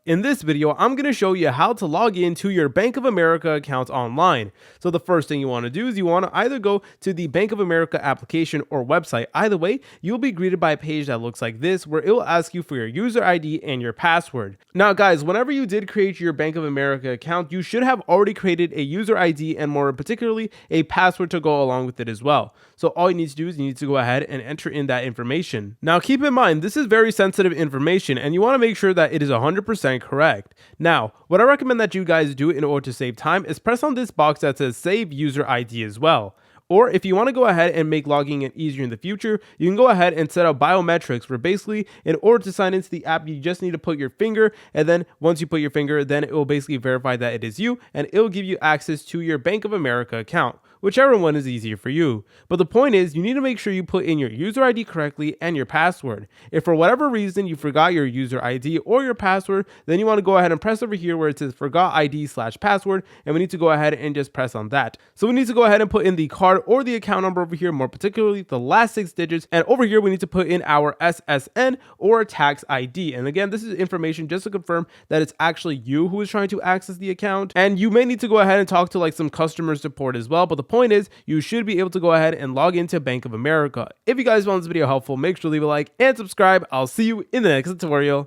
In this video, I'm going to show you how to log into your Bank of America account online. So the first thing you want to do is you want to either go to the Bank of America application or website. Either way, you'll be greeted by a page that looks like this where it will ask you for your user ID and your password. Now guys, whenever you did create your Bank of America account, you should have already created a user ID and more particularly a password to go along with it as well. So all you need to do is you need to go ahead and enter in that information. Now keep in mind, this is very sensitive information and you want to make sure that it is 100% correct. Now, what I recommend that you guys do in order to save time is press on this box that says save user ID as well. Or if you want to go ahead and make logging in easier in the future, you can go ahead and set up biometrics where basically in order to sign into the app, you just need to put your finger, and then once you put your finger, then it will basically verify that it is you and it will give you access to your Bank of America account. Whichever one is easier for you. But the point is, you need to make sure you put in your user ID correctly and your password. If for whatever reason you forgot your user ID or your password, then you want to go ahead and press over here where it says forgot ID/password, and we need to go ahead and just press on that. So we need to go ahead and put in the card or the account number over here, more particularly the last 6 digits, and over here we need to put in our SSN or tax ID. And again, this is information just to confirm that it's actually you who is trying to access the account, and you may need to go ahead and talk to like some customer support as well, but the point is you should be able to go ahead and log into Bank of America. If you guys found this video helpful, make sure to leave a like and subscribe. I'll see you in the next tutorial.